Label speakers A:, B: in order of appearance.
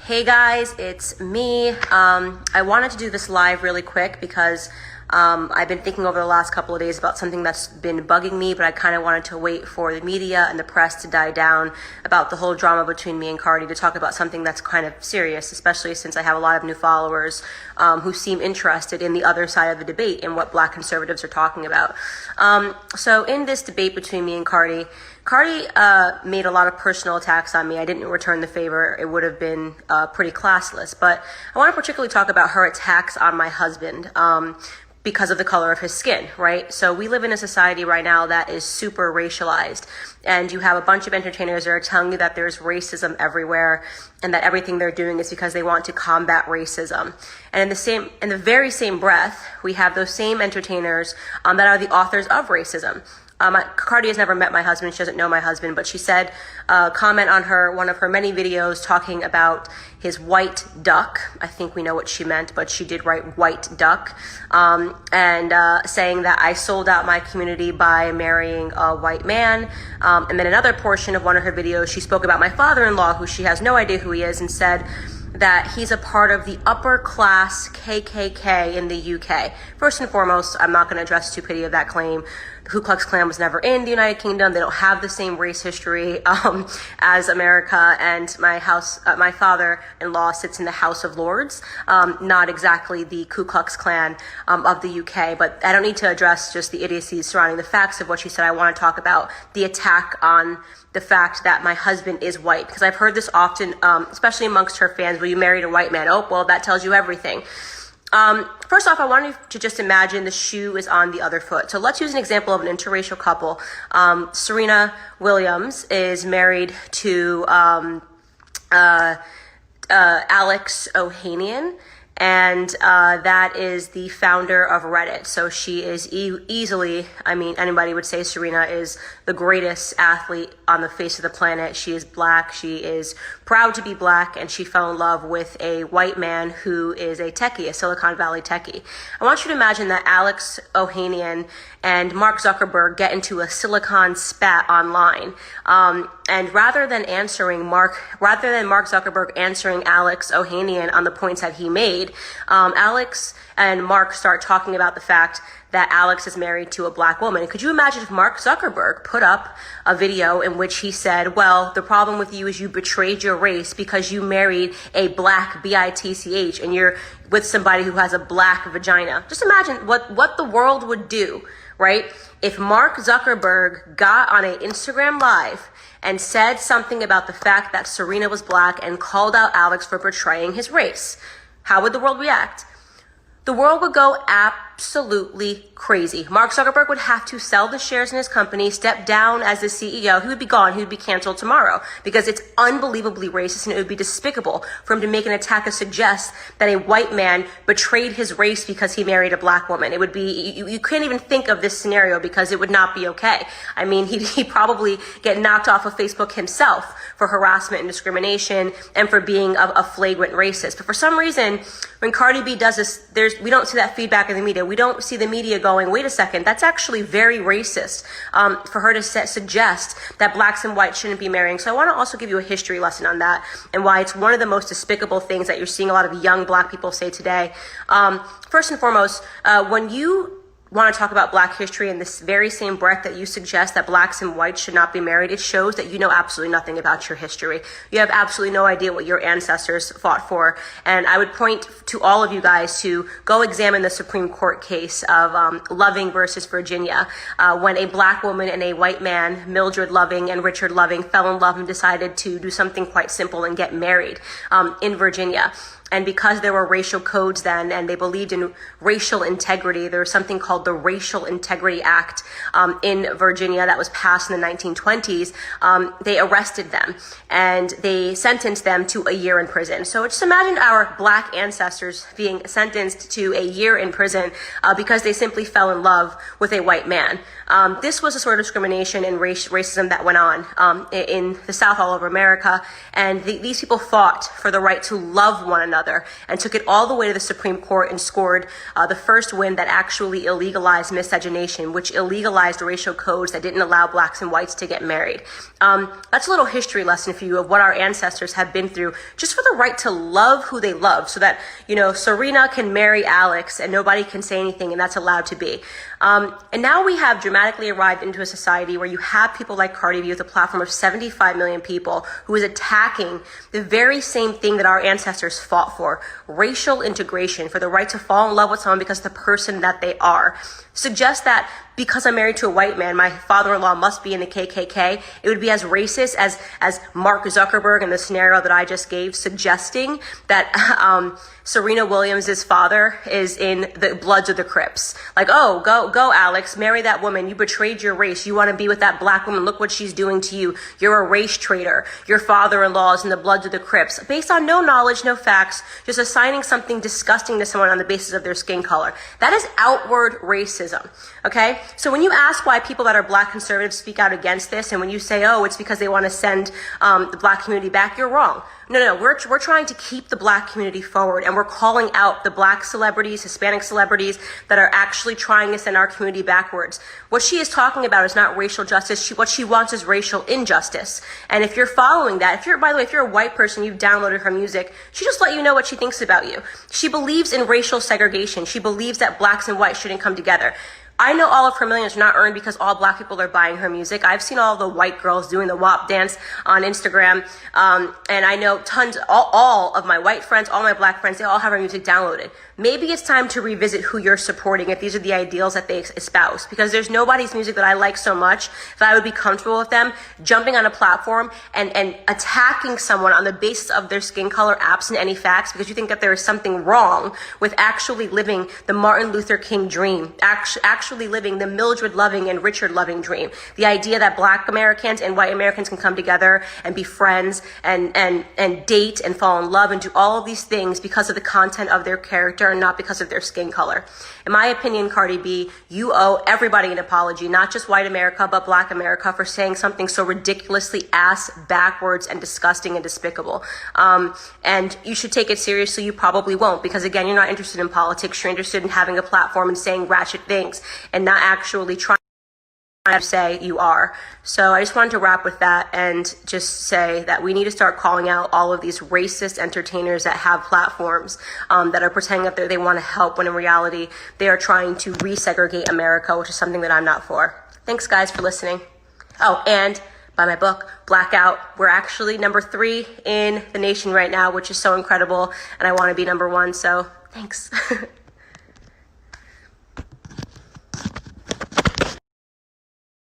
A: Hey guys, it's me. I wanted to do this live really quick because I've been thinking over the last couple of days about something that's been bugging me, but I kind of wanted to wait for the media and the press to die down about the whole drama between me and Cardi to talk about something that's kind of serious, especially since I have a lot of new followers who seem interested in the other side of the debate and what Black conservatives are talking about. So in this debate between me and Cardi made a lot of personal attacks on me. I didn't return the favor. It would have been pretty classless. But I want to particularly talk about her attacks on my husband because of the color of his skin, right? So we live in a society right now that is super racialized. And you have a bunch of entertainers that are telling you that there's racism everywhere and that everything they're doing is because they want to combat racism. And in the very same breath, we have those same entertainers that are the authors of racism. Cardi has never met my husband. She doesn't know my husband, but she said, comment on one of her many videos talking about his white duck. I think we know what she meant, but she did write white duck, and saying that I sold out my community by marrying a white man. And then another portion of one of her videos, she spoke about my father-in-law, who she has no idea who he is, and said that he's a part of the upper class KKK in the UK. First and foremost, I'm not going to address the stupidity of that claim. The Ku Klux Klan was never in the United Kingdom. They don't have the same race history as America. And my father-in-law sits in the House of Lords, not exactly the Ku Klux Klan of the UK. But I don't need to address just the idiocies surrounding the facts of what she said. I want to talk about the attack on the fact that my husband is white, because I've heard this often, especially amongst her fans. Well, you married a white man. Oh, well, that tells you everything. First off, I wanted to just imagine the shoe is on the other foot. So let's use an example of an interracial couple. Serena Williams is married to Alex Ohanian, and that is the founder of Reddit. So she is easily, anybody would say Serena is the greatest athlete on the face of the planet. She is Black. She is proud to be Black, and she fell in love with a white man who is a techie, a Silicon Valley techie. I want you to imagine that Alex Ohanian and Mark Zuckerberg get into a silicon spat online. And rather than Mark Zuckerberg answering Alex Ohanian on the points that he made, Alex and Mark start talking about the fact that Alex is married to a Black woman. Could you imagine if Mark Zuckerberg put up a video in which he said, well, the problem with you is you betrayed your race because you married a Black, B-I-T-C-H, and you're with somebody who has a Black vagina. Just imagine what the world would do, right? If Mark Zuckerberg got on an Instagram Live and said something about the fact that Serena was Black and called out Alex for betraying his race, how would the world react? The world would go absolutely crazy. Mark Zuckerberg would have to sell the shares in his company, step down as the CEO. He would be gone. He would be canceled tomorrow because it's unbelievably racist, and it would be despicable for him to make an attack to suggest that a white man betrayed his race because he married a Black woman. It would be, you can't even think of this scenario because it would not be okay. He'd probably get knocked off of Facebook himself for harassment and discrimination and for being a flagrant racist. But for some reason, when Cardi B does this, we don't see that feedback in the media. We don't see the media going, wait a second, that's actually very racist for her to suggest that Blacks and whites shouldn't be marrying. So I want to also give you a history lesson on that and why it's one of the most despicable things that you're seeing a lot of young Black people say today. First and foremost, when you want to talk about Black history in this very same breath that you suggest that Blacks and whites should not be married, it shows that you know absolutely nothing about your history. You have absolutely no idea what your ancestors fought for. And I would point to all of you guys to go examine the Supreme Court case of Loving versus Virginia, when a Black woman and a white man, Mildred Loving and Richard Loving, fell in love and decided to do something quite simple and get married in Virginia. And because there were racial codes then, and they believed in racial integrity, there was something called the Racial Integrity Act in Virginia that was passed in the 1920s. They arrested them and they sentenced them to a year in prison. So just imagine our Black ancestors being sentenced to a year in prison because they simply fell in love with a white man. This was a sort of discrimination and racism that went on in the South all over America. And these people fought for the right to love one another and took it all the way to the Supreme Court and scored the first win that actually illegally legalized miscegenation, which illegalized racial codes that didn't allow blacks and whites to get married. That's a little history lesson for you of what our ancestors have been through just for the right to love who they love, so that, Serena can marry Alex and nobody can say anything, and that's allowed to be. And now we have dramatically arrived into a society where you have people like Cardi B with a platform of 75 million people who is attacking the very same thing that our ancestors fought for: racial integration, for the right to fall in love with someone because of the person that they are. Suggest that because I'm married to a white man, my father-in-law must be in the KKK. It would be as racist as Mark Zuckerberg in the scenario that I just gave, suggesting that Serena Williams' father is in the Bloods of the Crips. Like, oh, go, Alex, marry that woman. You betrayed your race. You want to be with that black woman. Look what she's doing to you. You're a race traitor. Your father-in-law is in the Bloods of the Crips. Based on no knowledge, no facts, just assigning something disgusting to someone on the basis of their skin color. That is outward racism, okay? So when you ask why people that are black conservatives speak out against this, and when you say, oh, it's because they want to send the black community back, you're wrong. No, we're trying to keep the black community forward, and we're calling out the black celebrities, Hispanic celebrities that are actually trying to send our community backwards. What she is talking about is not racial justice. What she wants is racial injustice. And if you're following that, by the way, if you're a white person, you've downloaded her music, she just let you know what she thinks about you. She believes in racial segregation. She believes that blacks and whites shouldn't come together. I know all of her millions are not earned because all black people are buying her music. I've seen all the white girls doing the WAP dance on Instagram. And I know all of my white friends, all my black friends, they all have her music downloaded. Maybe it's time to revisit who you're supporting if these are the ideals that they espouse, because there's nobody's music that I like so much that I would be comfortable with them jumping on a platform and attacking someone on the basis of their skin color, absent any facts, because you think that there is something wrong with actually living the Martin Luther King dream, actually living the Mildred Loving and Richard Loving dream. The idea that black Americans and white Americans can come together and be friends and date and fall in love and do all of these things because of the content of their character and not because of their skin color. In my opinion, Cardi B, you owe everybody an apology, not just white America, but black America, for saying something so ridiculously ass backwards and disgusting and despicable. And you should take it seriously. You probably won't, because again, you're not interested in politics. You're interested in having a platform and saying ratchet things and not actually trying to say you are. So I just wanted to wrap with that and just say that we need to start calling out all of these racist entertainers that have platforms that are pretending that they want to help, when in reality they are trying to resegregate America, which is something that I'm not for. Thanks guys for listening. Oh, and buy my book, Blackout. We're actually number 3 in the nation right now, which is so incredible, and I want to be number 1, so thanks.